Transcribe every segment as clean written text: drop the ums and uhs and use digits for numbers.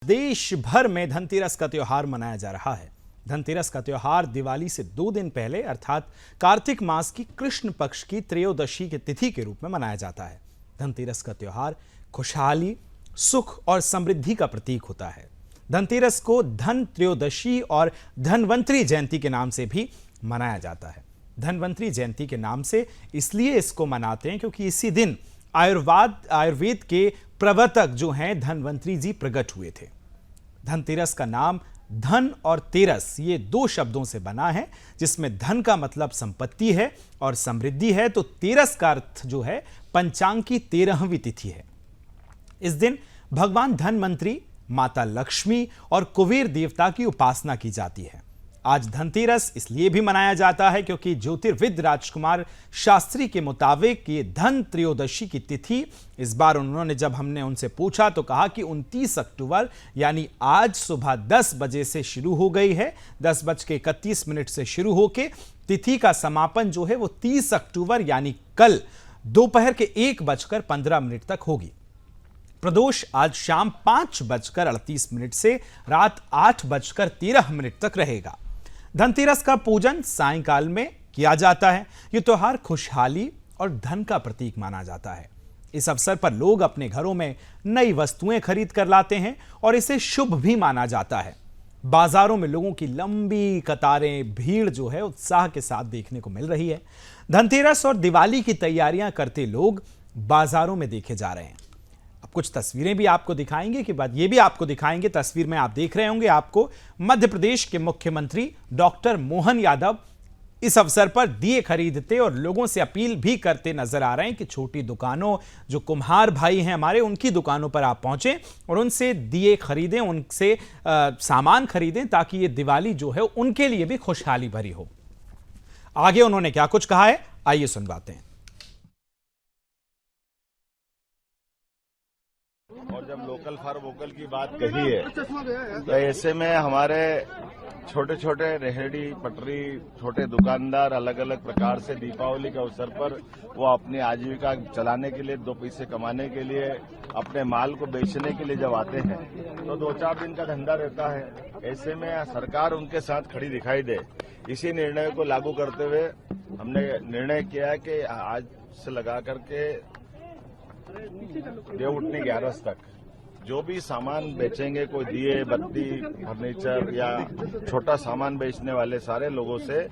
देश भर में धनतेरस का त्योहार मनाया जा रहा है। धनतेरस का त्योहार दिवाली से 2 दिन पहले अर्थात कार्तिक मास की कृष्ण पक्ष की त्रयोदशी की तिथि के रूप में मनाया जाता है। धनतेरस का त्योहार खुशहाली, सुख और समृद्धि का प्रतीक होता है। धनतेरस को धन त्रयोदशी और धनवंतरी जयंती के नाम से भी मनाया जाता है। धनवंतरी जयंती के नाम से इसलिए इसको मनाते हैं क्योंकि इसी दिन आयुर्वेद के प्रवर्तक जो हैं धनवंतरी जी प्रकट हुए थे। धनतेरस का नाम धन और तेरस ये 2 शब्दों से बना है, जिसमें धन का मतलब संपत्ति है और समृद्धि है, तो तेरस का अर्थ जो है पंचांग की 13वीं तिथि है। इस दिन भगवान धनवंतरी, माता लक्ष्मी और कुबेर देवता की उपासना की जाती है। आज धनतेरस इसलिए भी मनाया जाता है क्योंकि ज्योतिर्विद राजकुमार शास्त्री के मुताबिक ये धन त्रयोदशी की तिथि इस बार जब हमने उनसे पूछा तो कहा कि 29 अक्टूबर यानी आज सुबह 10 बजे से शुरू हो गई है। 10:31 से शुरू होके तिथि का समापन जो है वो 30 अक्टूबर यानी कल दोपहर के 1:15 तक होगी। प्रदोष आज शाम 5:38 से रात 8:13 तक रहेगा। धनतेरस का पूजन सायंकाल में किया जाता है। यह त्योहार खुशहाली और धन का प्रतीक माना जाता है। इस अवसर पर लोग अपने घरों में नई वस्तुएं खरीद कर लाते हैं और इसे शुभ भी माना जाता है। बाजारों में लोगों की लंबी कतारें, भीड़ जो है उत्साह के साथ देखने को मिल रही है। धनतेरस और दिवाली की तैयारियां करते लोग बाजारों में देखे जा रहे हैं। अब कुछ तस्वीरें भी आपको दिखाएंगे कि बाद ये भी आपको दिखाएंगे। तस्वीर में आप देख रहे होंगे आपको मध्य प्रदेश के मुख्यमंत्री डॉक्टर मोहन यादव इस अवसर पर दिए खरीदते और लोगों से अपील भी करते नजर आ रहे हैं कि छोटी दुकानों, जो कुम्हार भाई हैं हमारे, उनकी दुकानों पर आप पहुंचें और उनसे दिए खरीदें, उनसे सामान खरीदें ताकि ये दिवाली जो है उनके लिए भी खुशहाली भरी हो। आगे उन्होंने क्या कुछ कहा है, आइए सुनवाते हैं। और जब लोकल फॉर वोकल की बात कही है तो ऐसे में हमारे छोटे छोटे रेहड़ी पटरी, छोटे दुकानदार अलग अलग प्रकार से दीपावली के अवसर पर वो अपनी आजीविका चलाने के लिए, 2 पैसे कमाने के लिए, अपने माल को बेचने के लिए जब आते हैं तो 2-4 दिन का धंधा रहता है। ऐसे में सरकार उनके साथ खड़ी दिखाई दे, इसी निर्णय को लागू करते हुए हमने निर्णय किया कि आज से लगा करके देव उठने 11 तक जो भी सामान बेचेंगे, कोई दिए, बत्ती, फर्नीचर या छोटा सामान बेचने वाले सारे लोगों से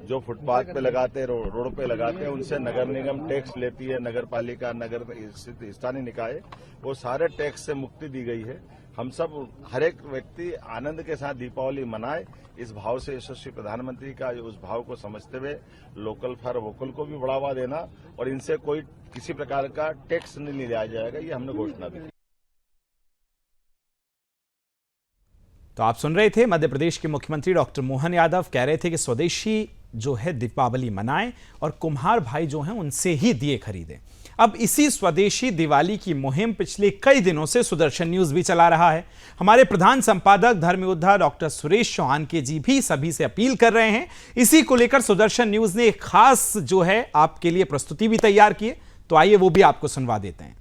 जो फुटपाथ पे लगाते, रोड पे लगाते हैं, उनसे नगर निगम टैक्स लेती है, नगर पालिका, नगर स्थानीय निकाय, वो सारे टैक्स से मुक्ति दी गई है। हम सब, हर एक व्यक्ति आनंद के साथ दीपावली मनाए, इस भाव से यशस्वी प्रधानमंत्री का उस भाव को समझते हुए लोकल फॉर वोकल को भी बढ़ावा देना और इनसे कोई किसी प्रकार का टैक्स नहीं लिया जाएगा, ये हमने घोषणा दी। तो आप सुन रहे थे मध्य प्रदेश के मुख्यमंत्री डॉक्टर मोहन यादव कह रहे थे कि स्वदेशी जो है दीपावली मनाएं और कुम्हार भाई जो हैं उनसे ही दिए खरीदें। अब इसी स्वदेशी दिवाली की मुहिम पिछले कई दिनों से सुदर्शन न्यूज भी चला रहा है। हमारे प्रधान संपादक धर्म योद्धा डॉक्टर सुरेश चौहान के जी भी सभी से अपील कर रहे हैं। इसी को लेकर सुदर्शन न्यूज ने एक खास जो है आपके लिए प्रस्तुति भी तैयार की है, तो आइए वो भी आपको सुनवा देते हैं।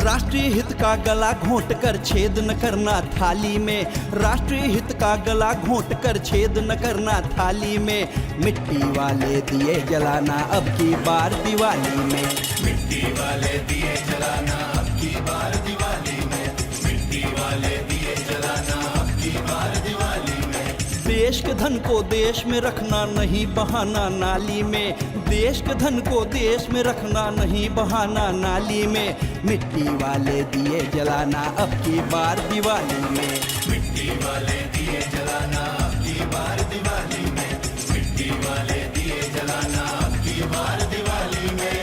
राष्ट्रीय हित का गला घोंट कर छेद न करना थाली में, राष्ट्रीय हित का गला घोंट कर छेद न करना थाली में, मिट्टी वाले दिए जलाना अब की बार दिवाली में, मिट्टी वाले दिए जलाना अब की बार दिवाली में, मिट्टी वाले दिए जलाना अब की बार दिवाली में। देश के धन को देश में रखना नहीं बहाना नाली में, देश के धन को देश में रखना नहीं बहाना नाली में, मिट्टी वाले दिए जलाना अब की बार दिवाली में, मिट्टी वाले दिए जलाना अब की बार दिवाली में, मिट्टी वाले दिए जलाना अब की बार दिवाली में।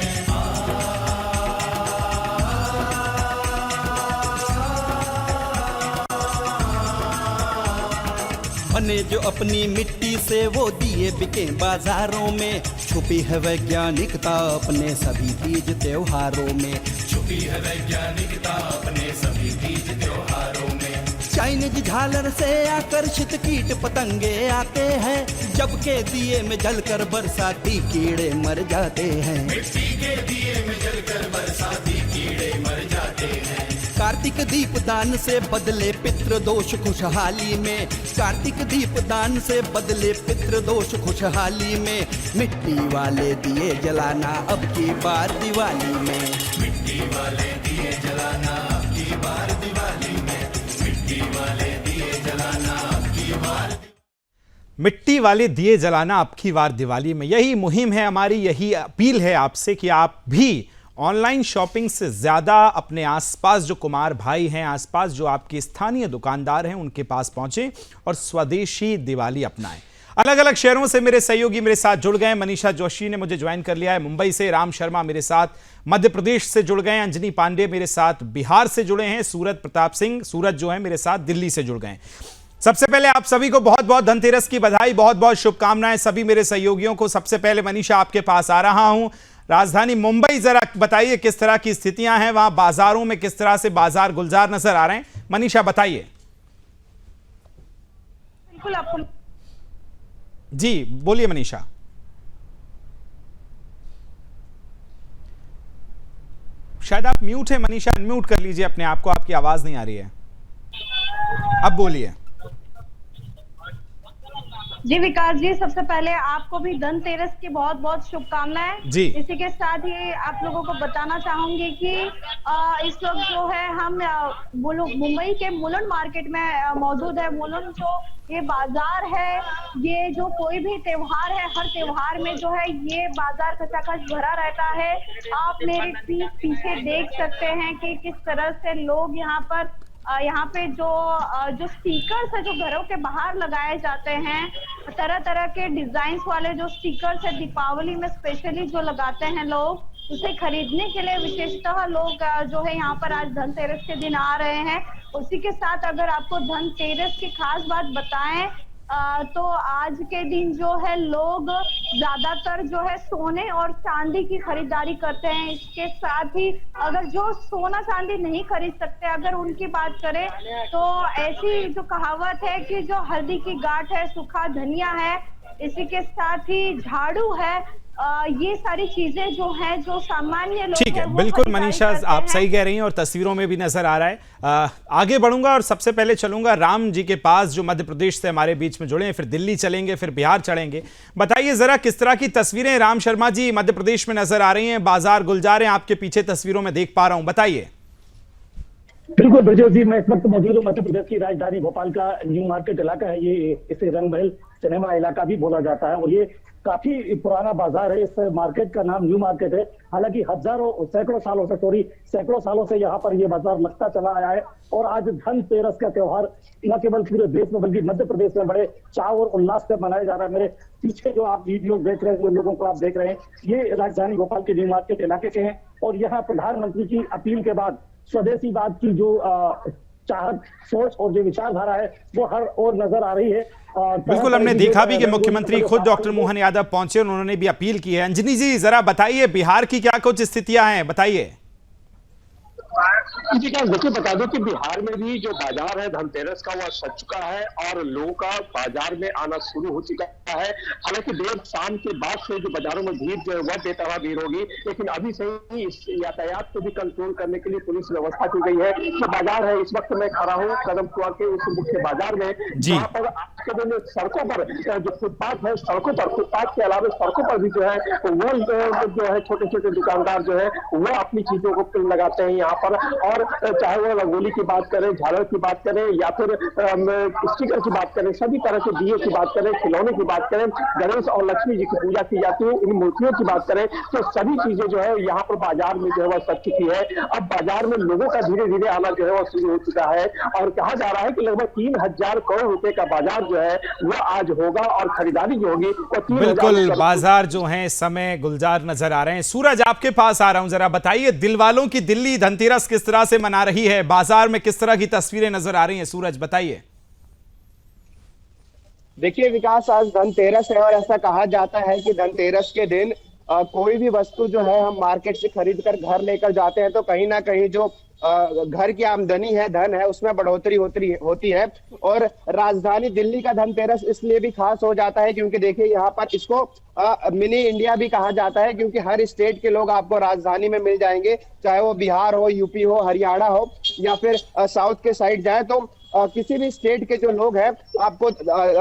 बने जो अपनी मिट्टी से वो दिए बिके बाजारों में, छुपी है वैज्ञानिकता अपने सभी तीज त्योहारों में, छुपी है वैज्ञानिकता अपने सभी तीज त्योहारों में। चाइनीज झालर से आकर्षित कीट पतंगे आते हैं, जबकि दिए में जलकर बरसाती कीड़े मर जाते हैं। मिट्टी के दिए में जलकर बरसाती कीड़े मर जाते हैं। कार्तिक दीप दान से बदले पितृ दोष खुशहाली में, कार्तिक दीप दान से बदले पितृ दोष खुशहाली में, मिट्टी वाले दिए जलाना अब की बार दिवाली में। मिट्टी वाले दिए जलाना अब की बार दिवाली में। मिट्टी वाले दिए जलाना अब की बार, मिट्टी वाले दिए जलाना अब की बार दिवाली में। यही मुहिम है हमारी, यही अपील है आपसे कि आप भी ऑनलाइन शॉपिंग से ज़्यादा अपने आसपास जो कुमार भाई हैं, आसपास जो आपके स्थानीय दुकानदार हैं, उनके पास पहुंचें और स्वदेशी दिवाली अपनाएं। अलग अलग शहरों से मेरे सहयोगी मेरे साथ जुड़ गए। मनीषा जोशी ने मुझे ज्वाइन कर लिया है मुंबई से, राम शर्मा मेरे साथ मध्य प्रदेश से जुड़ गए, अंजनी पांडे मेरे साथ बिहार से जुड़े हैं, सूरज प्रताप सिंह सूरज जो है मेरे साथ दिल्ली से जुड़ गए। सबसे पहले आप सभी को बहुत बहुत धनतेरस की बधाई, बहुत बहुत शुभकामनाएं सभी मेरे सहयोगियों को। सबसे पहले मनीषा आपके पास आ रहा हूं, राजधानी मुंबई, जरा बताइए किस तरह की स्थितियां हैं वहां, बाजारों में किस तरह से बाजार गुलजार नजर आ रहे हैं, मनीषा बताइए। बिल्कुल आपको जी बोलिए मनीषा। शायद आप म्यूट है मनीषा, अनम्यूट कर लीजिए अपने आप को, आपकी आवाज नहीं आ रही है, अब बोलिए। जी विकास जी, सबसे पहले आपको भी धनतेरस की बहुत बहुत शुभकामनाएं जी। इसी के साथ ही आप लोगों को बताना चाहूंगी कि इस वक्त जो है हम मुंबई के मुलुंड मार्केट में मौजूद है। मुलुंड जो ये बाजार है, ये जो कोई भी त्योहार है, हर त्योहार में जो है ये बाजार खचाखच भरा रहता है। आप मेरे पीछे देख सकते हैं कि किस तरह से लोग यहाँ पे जो स्टिकर्स है जो घरों के बाहर लगाए जाते हैं, तरह तरह के डिजाइन वाले जो स्टिकर्स है दीपावली में स्पेशली जो लगाते हैं लोग, उसे खरीदने के लिए विशेषतः लोग जो है यहाँ पर आज धनतेरस के दिन आ रहे हैं। उसी के साथ अगर आपको धनतेरस की खास बात बताएं तो आज के दिन जो है लोग ज्यादातर जो है सोने और चांदी की खरीदारी करते हैं। इसके साथ ही अगर जो सोना चांदी नहीं खरीद सकते, अगर उनकी बात करें तो ऐसी जो कहावत है कि जो हल्दी की गांठ है, सूखा धनिया है, इसी के साथ ही झाड़ू है, ये सारी चीजें जो है जो सामान्य लोग ठीक है, बिल्कुल मनीषा आप सही कह रही हैं और तस्वीरों में भी नजर आ रहा है। आगे बढ़ूंगा और सबसे पहले चलूंगा राम जी के पास जो मध्य प्रदेश से हमारे बीच में जुड़े हैं, फिर दिल्ली चलेंगे, फिर बिहार चलेंगे। बताइए जरा किस तरह की तस्वीरें राम शर्मा जी मध्य प्रदेश में नजर आ रही हैं, बाजार गुलजार हैं आपके पीछे तस्वीरों में देख पा रहा हूं, बताइए। बिल्कुल ब्रजेश जी, मैं इस वक्त मौजूद हूँ मध्य प्रदेश की राजधानी भोपाल का न्यू मार्केट इलाका है। ये इसे रंग महल सिनेमा इलाका भी बोला जाता है और ये काफी पुराना बाजार है। इस मार्केट का नाम न्यू मार्केट है। हालांकि सैकड़ों सालों से यहाँ पर ये बाजार लगता चला आया है और आज धनतेरस का त्योहार न केवल पूरे देश में बल्कि मध्य प्रदेश में बड़े चाव और उल्लास से मनाया जा रहा है। मेरे पीछे जो आप वीडियो देख रहे हैं, जो लोगों को आप देख रहे हैं, ये राजधानी भोपाल के न्यू मार्केट इलाके के हैं और यहाँ प्रधानमंत्री की अपील के बाद स्वदेशीवाद की जो चाहत, सोच और जो विचारधारा है वो हर ओर नजर आ रही है। बिल्कुल, हमने देखा भी कि मुख्यमंत्री खुद डॉक्टर मोहन यादव पहुंचे, उन्होंने भी अपील की है। अंजनी जी जरा बताइए बिहार की क्या कुछ स्थितियां हैं, बताइए। देखिए बता दो कि बिहार में भी जो बाजार है धनतेरस का वह सज चुका है और लोगों का बाजार में आना शुरू हो चुका है। हालांकि देर शाम के बाद से जो बाजारों में भीड़ जो है वह बेतरह भीड़ होगी, लेकिन अभी से ही इस यातायात को भी कंट्रोल करने के लिए पुलिस व्यवस्था की गई है। जो बाजार है, इस वक्त मैं खड़ा हूँ कदम कुआं के उस मुख्य बाजार में, जहाँ पर आज के दिन सड़कों पर जो फुटपाथ है, फुटपाथ के अलावा सड़कों पर भी जो है वो जो है छोटे छोटे दुकानदार जो है वो अपनी चीजों को लगाते हैं यहाँ पर। और चाहे वो रंगोली की बात करें, झालर की बात करें या फिर स्टिकर की बात करें, सभी तरह के दिए की बात करें, खिलौने की बात करें, गणेश और लक्ष्मी जी की पूजा की जाती है, इन मूर्तियों की बात करें, तो सभी चीजें जो है यहाँ पर बाजार में जो है वह सज चुकी है। अब बाजार में लोगों का धीरे धीरे आना जो है वह शुरू हो चुका है और कहा जा रहा है कि लगभग 3000 करोड़ रुपए का बाजार जो है वह आज होगा और खरीदारी जो होगी वो बिल्कुल बाजार जो है इस समय गुलजार नजर आ रहे हैं। सूरज आपके पास आ रहा हूं, जरा बताइए दिल वालों की दिल्ली धनतेरस किस तरह से मना रही है, बाजार में किस तरह की तस्वीरें नजर आ रही हैं, सूरज बताइए। देखिए विकास, आज धनतेरस है और ऐसा कहा जाता है कि धनतेरस के दिन कोई भी वस्तु जो है हम मार्केट से खरीद कर घर लेकर जाते हैं तो कहीं ना कहीं जो घर की आमदनी है, धन है, उसमें बढ़ोतरी होती है। और राजधानी दिल्ली का धनतेरस इसलिए भी खास हो जाता है क्योंकि देखिए यहाँ पर इसको मिनी इंडिया भी कहा जाता है, क्योंकि हर स्टेट के लोग आपको राजधानी में मिल जाएंगे, चाहे वो बिहार हो, यूपी हो, हरियाणा हो या फिर साउथ के साइड जाए, तो किसी भी स्टेट के जो लोग हैं आपको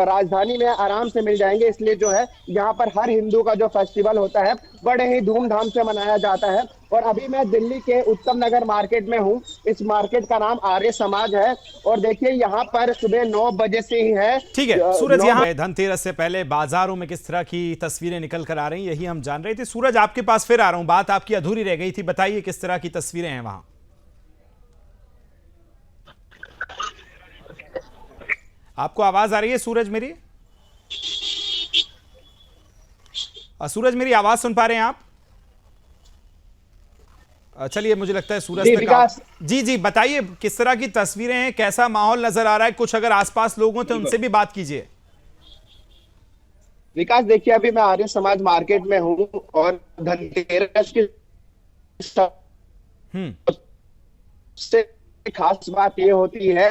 राजधानी में आराम से मिल जाएंगे। इसलिए जो है यहाँ पर हर हिंदू का जो फेस्टिवल होता है बड़े ही धूमधाम से मनाया जाता है। और अभी मैं दिल्ली के उत्तम नगर मार्केट में हूँ। इस मार्केट का नाम आर्य समाज है और देखिए यहाँ पर सुबह 9 बजे से ही है। ठीक है सूरज, यहाँ धनतेरस से पहले बाजारों में किस तरह की तस्वीरें निकल कर आ रही यही हम जान रहे थे। सूरज आपके पास फिर आ रहा हूँ, बात आपकी अधूरी रह गई थी, बताइए किस तरह की तस्वीरें हैं वहां। आपको आवाज आ रही है सूरज मेरी? सूरज मेरी आवाज सुन पा रहे हैं आप? चलिए मुझे लगता है सूरज तक जी बताइए किस तरह की तस्वीरें हैं, कैसा माहौल नजर आ रहा है, कुछ अगर आसपास लोग हों तो उनसे भी बात कीजिए। विकास देखिए अभी मैं आर्य समाज मार्केट में हूं और धनतेरस की सबसे खास बात ये होती है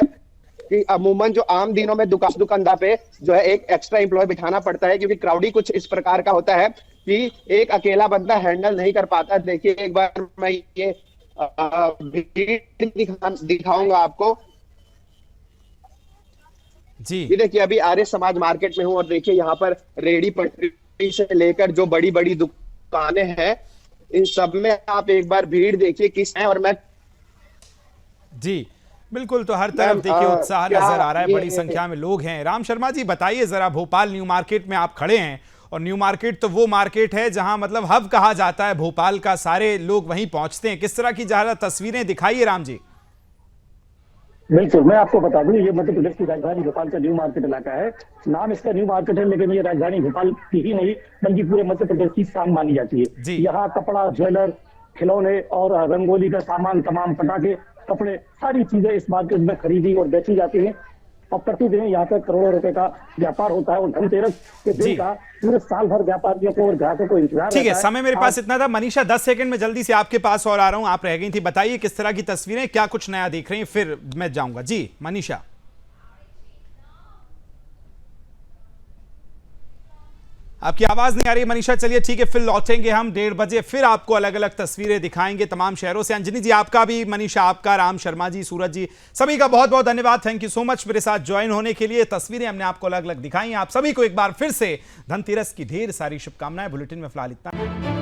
कि अमूमन जो आम दिनों में दुकानदार पे जो है एक एक्स्ट्रा एम्प्लॉय बिठाना पड़ता है, क्योंकि क्राउडी कुछ इस प्रकार का होता है कि एक अकेला बंदा हैंडल नहीं कर पाता। देखिए एक बार मैं ये दिखाऊंगा आपको जी। ये देखिए अभी आर्य समाज मार्केट में हूँ और देखिए यहाँ पर रेडी पटरी से लेकर जो बड़ी बड़ी दुकानें हैं इन सब में आप एक बार भीड़ देखिए किस है। और मैं जी बिल्कुल, तो हर तरफ देखिए उत्साह नजर आ रहा है, बड़ी संख्या में लोग हैं। राम शर्मा जी बताइए जरा, भोपाल न्यू मार्केट में आप खड़े हैं और न्यू मार्केट तो वो मार्केट है जहां मतलब हब कहा जाता है भोपाल का, सारे लोग वहीं पहुंचते हैं, किस तरह की ज्यादा तस्वीरें दिखाइए राम जी। बिल्कुल, मैं आपको बता दूं ये मध्य प्रदेश की राजधानी भोपाल का न्यू मार्केट इलाका है। नाम इसका न्यू मार्केट है लेकिन ये राजधानी भोपाल की ही नहीं बल्कि पूरे मध्य प्रदेश की शान मानी जाती है। यहाँ कपड़ा, ज्वेलर, खिलौने और रंगोली का सामान, तमाम पटाखे, कपड़े, सारी चीजें इस मार्केट में खरीदी और बेची जाती हैं और प्रतिदिन यहाँ पर करोड़ों रुपए का व्यापार होता है। और धनतेरस के दिन का पूरे साल भर व्यापारियों को और ग्राहकों को इंतजार। ठीक है, समय मेरे पास इतना था। मनीषा 10 सेकंड में जल्दी से आपके पास और आ रहा हूं, आप रह गई थी। बताइए किस तरह की तस्वीरें, क्या कुछ नया देख रही हैं, फिर मैं जाऊंगा। जी मनीषा। आपकी आवाज नहीं आ रही मनीषा, चलिए ठीक है, फिर लौटेंगे हम 1:30 बजे, फिर आपको अलग अलग तस्वीरें दिखाएंगे तमाम शहरों से। अंजनी जी आपका भी, मनीषा आपका, राम शर्मा जी, सूरज जी, सभी का बहुत बहुत धन्यवाद। थैंक यू सो मच मेरे साथ ज्वाइन होने के लिए। तस्वीरें हमने आपको अलग अलग दिखाई। आप सभी को एक बार फिर से धनतेरस की ढेर सारी शुभकामनाएं। बुलेटिन में फिलहाल इतना।